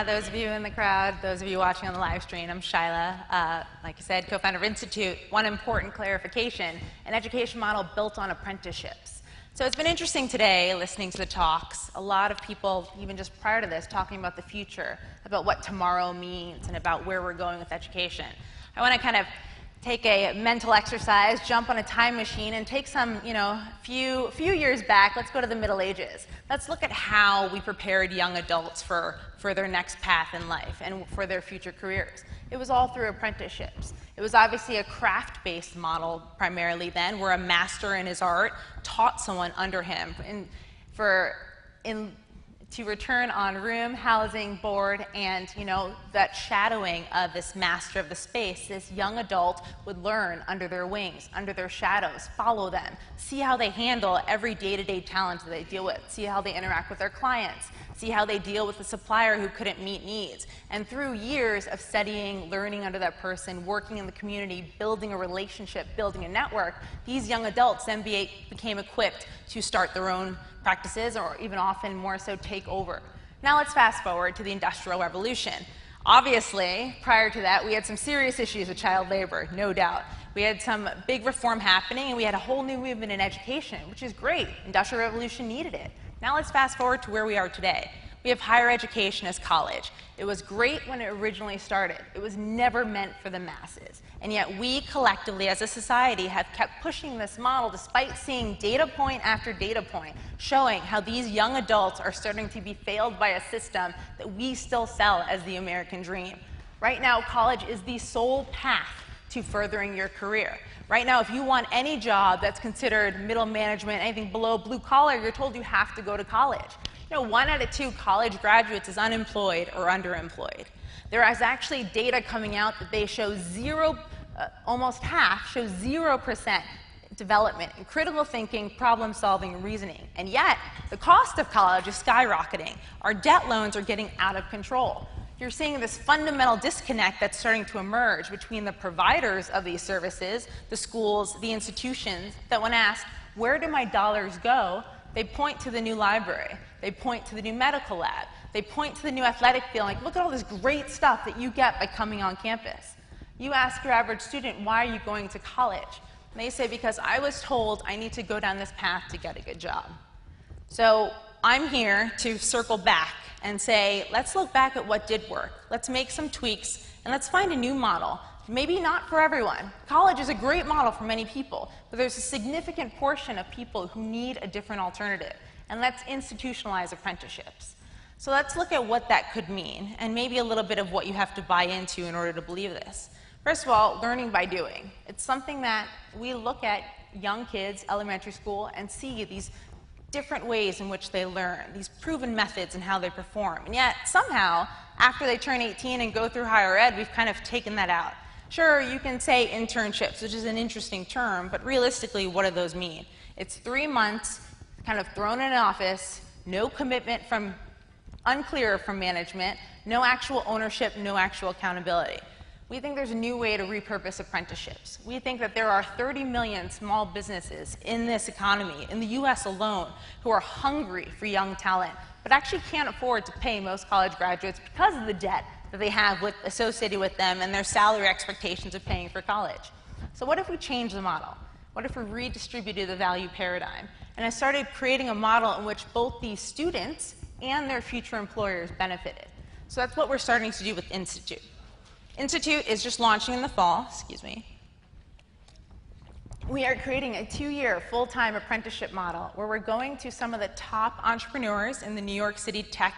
those of you in the crowd, those of you watching on the live stream. I'm Shaila, like I said, co-founder of Institute. One important clarification, an education model built on apprenticeships. So it's been interesting today listening to the talks. A lot of people, even just prior to this, talking about the future, about what tomorrow means and about where we're going with education. I want to kind of take a mental exercise, jump on a time machine, and take some, few years back. Let's go to the Middle Ages. Let's look at how we prepared young adults for their next path in life and for their future careers. It was all through apprenticeships. It was obviously a craft-based model primarily then, where a master in his art taught someone under him to return on room, housing, board, and that shadowing of this master of the space. This young adult would learn under their wings, under their shadows, follow them, see how they handle every day-to-day challenge that they deal with, see how they interact with their clients, see how they deal with the supplier who couldn't meet needs. And through years of studying, learning under that person, working in the community, building a relationship, building a network, these young adults then became equipped to start their own practices, or even often more so take over. Now let's fast forward to the Industrial Revolution. Obviously, prior to that, we had some serious issues with child labor, no doubt. We had some big reform happening, and we had a whole new movement in education, which is great. Industrial Revolution needed it. Now let's fast forward to where we are today. We have higher education as college. It was great when it originally started. It was never meant for the masses. And yet we collectively as a society have kept pushing this model despite seeing data point after data point showing how these young adults are starting to be failed by a system that we still sell as the American dream. Right now, college is the sole path to furthering your career. Right now, if you want any job that's considered middle management, anything below blue collar, you're told you have to go to college. 1 out of 2 college graduates is unemployed or underemployed. There is actually data coming out that they show almost half show 0% development in critical thinking, problem solving, and reasoning. And yet, the cost of college is skyrocketing. Our debt loans are getting out of control. You're seeing this fundamental disconnect that's starting to emerge between the providers of these services, the schools, the institutions, that when asked, where do my dollars go, they point to the new library. They point to the new medical lab. They point to the new athletic field, like, look at all this great stuff that you get by coming on campus. You ask your average student, why are you going to college? And they say, because I was told I need to go down this path to get a good job. So I'm here to circle back and say, let's look back at what did work. Let's make some tweaks, and let's find a new model. Maybe not for everyone. College is a great model for many people, but there's a significant portion of people who need a different alternative. And let's institutionalize apprenticeships. So let's look at what that could mean, and maybe a little bit of what you have to buy into in order to believe this. First of all, learning by doing. It's something that we look at young kids, elementary school, and see these different ways in which they learn, these proven methods and how they perform. And yet, somehow, after they turn 18 and go through higher ed, we've kind of taken that out. Sure, you can say internships, which is an interesting term, but realistically, what do those mean? It's 3 months, kind of thrown in an office, no commitment unclear from management, no actual ownership, no actual accountability. We think there's a new way to repurpose apprenticeships. We think that there are 30 million small businesses in this economy, in the US alone, who are hungry for young talent, but actually can't afford to pay most college graduates because of the debt that they have associated with them and their salary expectations of paying for college. So what if we change the model? What if we redistributed the value paradigm? And I started creating a model in which both these students and their future employers benefited. So that's what we're starting to do with Institute. Institute is just launching in the fall, We are creating a 2-year full-time apprenticeship model where we're going to some of the top entrepreneurs in the New York City tech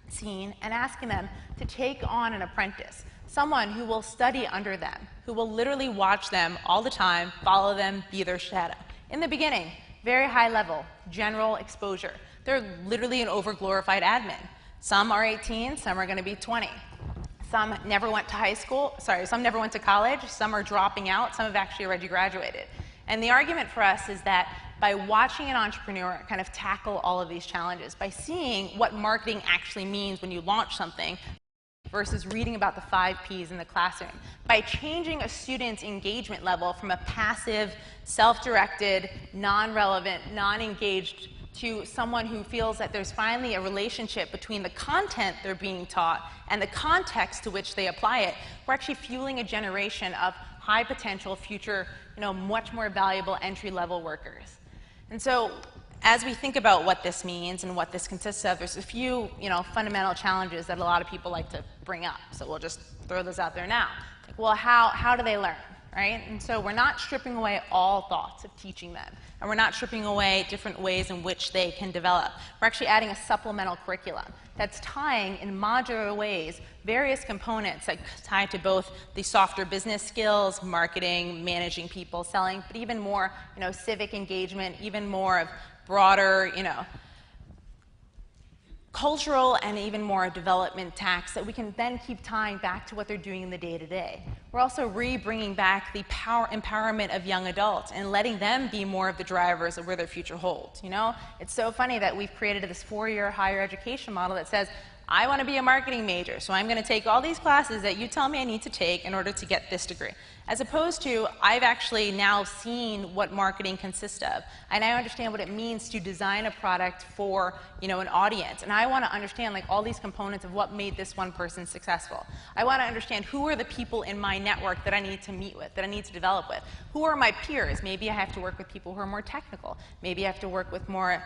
scene and asking them to take on an apprentice, someone who will study under them, who will literally watch them all the time, follow them, be their shadow. In the beginning, very high level, general exposure. They're literally an overglorified admin. Some are 18, some are going to be 20. Some never went to high school, some never went to college, some are dropping out, some have actually already graduated. And the argument for us is that by watching an entrepreneur kind of tackle all of these challenges, by seeing what marketing actually means when you launch something versus reading about the 5 Ps in the classroom, by changing a student's engagement level from a passive, self-directed, non-relevant, non-engaged to someone who feels that there's finally a relationship between the content they're being taught and the context to which they apply it, we're actually fueling a generation of high potential future, much more valuable entry-level workers. And so as we think about what this means and what this consists of, there's a few fundamental challenges that a lot of people like to bring up. So we'll just throw those out there now. Like, well, how do they learn? Right? And so we're not stripping away all thoughts of teaching them, and we're not stripping away different ways in which they can develop. We're actually adding a supplemental curriculum that's tying in modular ways various components that tie to both the softer business skills, marketing, managing people, selling, but even more, civic engagement, even more of broader, cultural and even more development tacks that we can then keep tying back to what they're doing in the day-to-day. We're also bringing back the empowerment of young adults and letting them be more of the drivers of where their future holds. It's so funny that we've created this 4-year higher education model that says, I want to be a marketing major, so I'm going to take all these classes that you tell me I need to take in order to get this degree. As opposed to, I've actually now seen what marketing consists of. I now understand what it means to design a product for, an audience. And I want to understand all these components of what made this one person successful. I want to understand who are the people in my network that I need to meet with, that I need to develop with. Who are my peers? Maybe I have to work with people who are more technical. Maybe I have to work with more,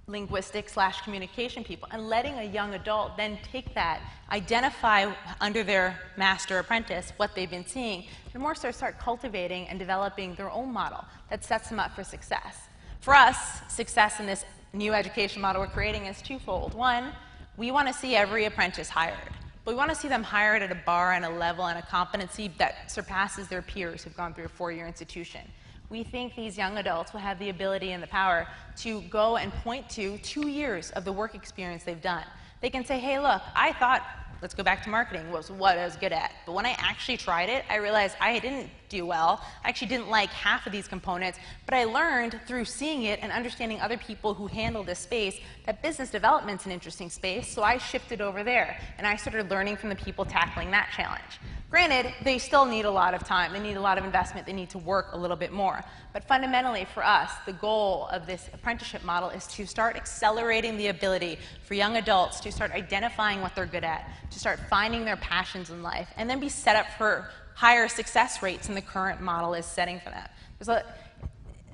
linguistic/communication people, and letting a young adult then take that, identify under their master apprentice what they've been seeing, and more so start cultivating and developing their own model that sets them up for success. For us, success in this new education model we're creating is twofold. One, we want to see every apprentice hired, but we want to see them hired at a bar and a level and a competency that surpasses their peers who've gone through a 4-year institution. We think these young adults will have the ability and the power to go and point to 2 years of the work experience they've done. They can say, hey, look, I thought, let's go back to marketing, was what I was good at. But when I actually tried it, I realized I didn't do well. I actually didn't like half of these components, but I learned through seeing it and understanding other people who handle this space that business development's an interesting space, so I shifted over there, and I started learning from the people tackling that challenge. Granted, they still need a lot of time, they need a lot of investment, they need to work a little bit more. But fundamentally for us, the goal of this apprenticeship model is to start accelerating the ability for young adults to start identifying what they're good at, to start finding their passions in life, and then be set up for higher success rates than the current model is setting for them.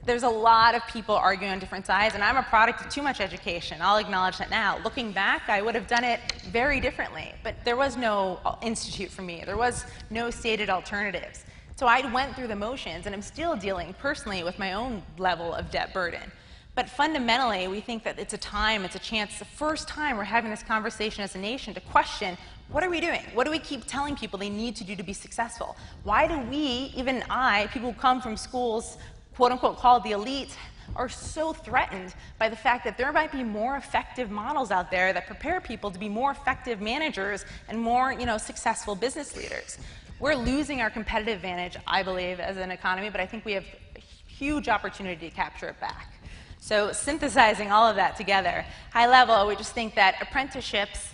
There's a lot of people arguing on different sides, and I'm a product of too much education. I'll acknowledge that now. Looking back, I would have done it very differently, but there was no institute for me. There was no stated alternatives. So I went through the motions, and I'm still dealing personally with my own level of debt burden. But fundamentally, we think that it's a time, it's a chance, the first time we're having this conversation as a nation to question, what are we doing? What do we keep telling people they need to do to be successful? Why do we, even people who come from schools quote-unquote called the elite, are so threatened by the fact that there might be more effective models out there that prepare people to be more effective managers and more, successful business leaders. We're losing our competitive advantage, I believe, as an economy, but I think we have a huge opportunity to capture it back. So synthesizing all of that together, high level, we just think that apprenticeships,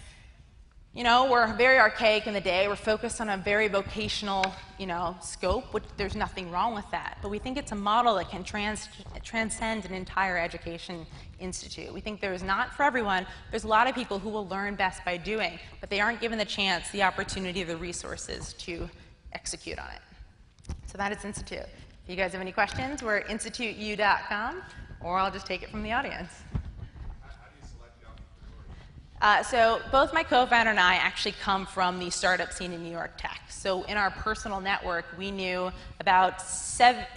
we're very archaic in the day. We're focused on a very vocational, scope, which there's nothing wrong with that. But we think it's a model that can transcend an entire education institute. We think there is not for everyone. There's a lot of people who will learn best by doing, but they aren't given the chance, the opportunity, the resources to execute on it. So that is Institute. If you guys have any questions, we're at instituteu.com, or I'll just take it from the audience. So both my co-founder and I actually come from the startup scene in New York Tech. So in our personal network, we knew about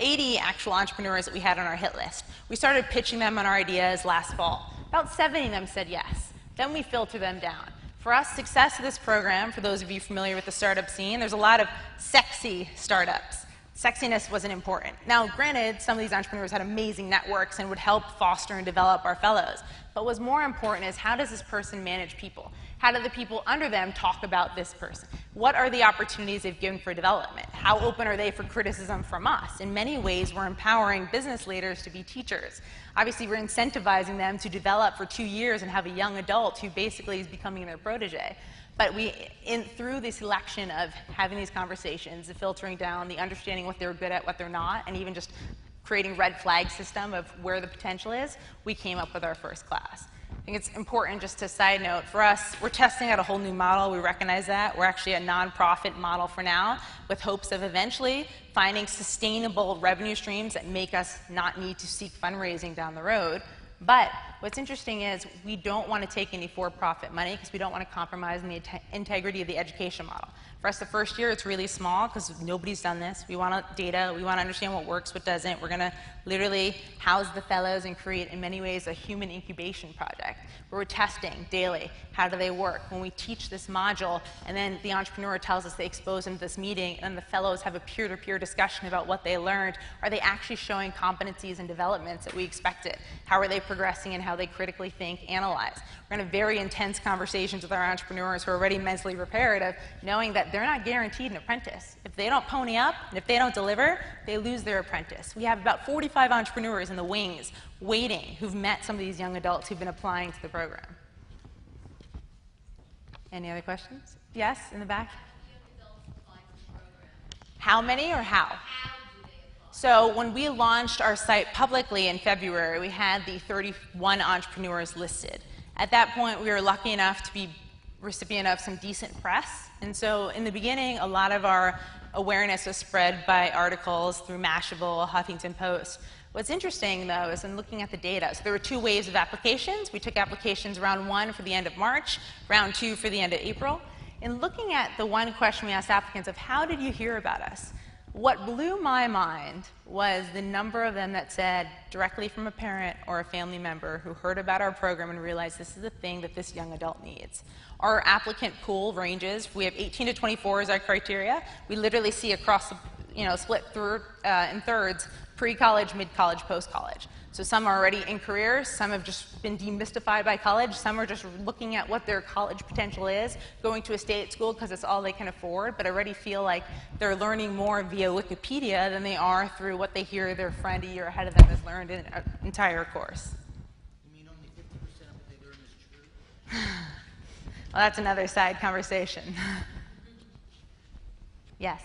80 actual entrepreneurs that we had on our hit list. We started pitching them on our ideas last fall. About 70 of them said yes. Then we filter them down. For us, success of this program, for those of you familiar with the startup scene, there's a lot of sexy startups. Sexiness wasn't important. Now, granted, some of these entrepreneurs had amazing networks and would help foster and develop our fellows. But what's more important is, how does this person manage people? How do the people under them talk about this person? What are the opportunities they've given for development? How open are they for criticism from us? In many ways, we're empowering business leaders to be teachers. Obviously, we're incentivizing them to develop for 2 years and have a young adult who basically is becoming their protege. But through the selection of having these conversations, the filtering down, the understanding what they're good at, what they're not, and even just creating red flag system of where the potential is, we came up with our first class. I think it's important, just to side note, for us, we're testing out a whole new model. We recognize that. We're actually a nonprofit model for now, with hopes of eventually finding sustainable revenue streams that make us not need to seek fundraising down the road. But what's interesting is we don't want to take any for-profit money because we don't want to compromise on the integrity of the education model. For us, the first year, it's really small because nobody's done this. We want data. We want to understand what works, what doesn't. We're going to literally house the fellows and create, in many ways, a human incubation project where we're testing daily. How do they work? When we teach this module, and then the entrepreneur tells us they expose them to this meeting, and the fellows have a peer-to-peer discussion about what they learned, are they actually showing competencies and developments that we expected? How are they progressing and how they critically think, analyze? We're going to have very intense conversations with our entrepreneurs who are already mentally prepared of knowing that they're not guaranteed an apprentice. If they don't pony up, and if they don't deliver, they lose their apprentice. We have about 45 entrepreneurs in the wings waiting who've met some of these young adults who've been applying to the program. Any other questions? Yes, in the back? How many or how? So when we launched our site publicly in February, we had the 31 entrepreneurs listed. At that point, we were lucky enough to be recipient of some decent press. And so in the beginning, a lot of our awareness was spread by articles through Mashable, Huffington Post. What's interesting, though, is in looking at the data. So there were 2 waves of applications. We took applications round 1 for the end of March, round 2 for the end of April. In looking at the one question we asked applicants of how did you hear about us, what blew my mind was the number of them that said directly from a parent or a family member who heard about our program and realized this is the thing that this young adult needs. Our applicant pool ranges. We have 18 to 24 as our criteria. We literally see across the, split through in thirds, pre-college, mid-college, post-college. So some are already in careers, some have just been demystified by college, some are just looking at what their college potential is, going to a state school because it's all they can afford, but already feel like they're learning more via Wikipedia than they are through what they hear their friend a year ahead of them has learned in an entire course. You mean only 50% of what they learn is true? Well, that's another side conversation. Yes?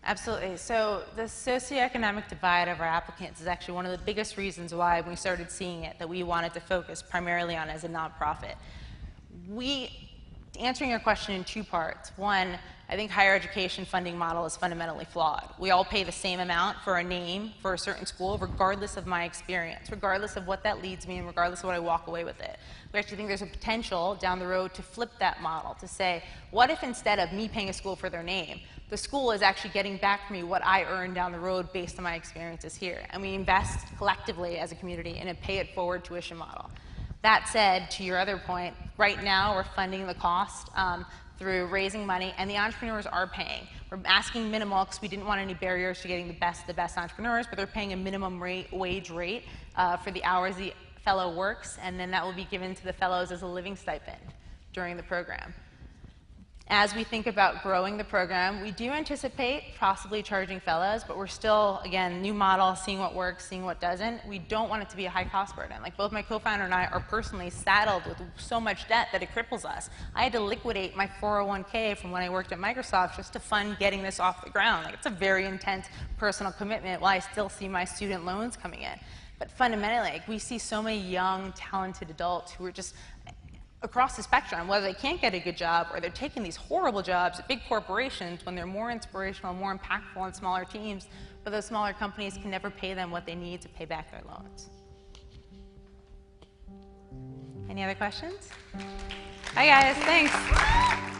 Absolutely. So the socioeconomic divide of our applicants is actually one of the biggest reasons why we started seeing it, that we wanted to focus primarily on as a nonprofit. Answering your question in 2 parts. One, I think higher education funding model is fundamentally flawed. We all pay the same amount for a name for a certain school, regardless of my experience, regardless of what that leads me, and regardless of what I walk away with it. We actually think there's a potential down the road to flip that model, to say, what if instead of me paying a school for their name, the school is actually getting back from me what I earn down the road based on my experiences here, and we invest collectively as a community in a pay-it-forward tuition model. That said, to your other point, right now we're funding the cost through raising money, and the entrepreneurs are paying. We're asking minimal because we didn't want any barriers to getting the best entrepreneurs, but they're paying a minimum wage rate for the hours the fellow works, and then that will be given to the fellows as a living stipend during the program. As we think about growing the program, we do anticipate possibly charging fellows, but we're still, again, new model, seeing what works, seeing what doesn't. We don't want it to be a high cost burden. Like both my co-founder and I are personally saddled with so much debt that it cripples us. I had to liquidate my 401k from when I worked at Microsoft just to fund getting this off the ground. Like it's a very intense personal commitment while I still see my student loans coming in. But fundamentally, like, we see so many young, talented adults who are just across the spectrum, whether they can't get a good job or they're taking these horrible jobs at big corporations when they're more inspirational, more impactful in smaller teams, but those smaller companies can never pay them what they need to pay back their loans. Any other questions? Hi guys, thanks.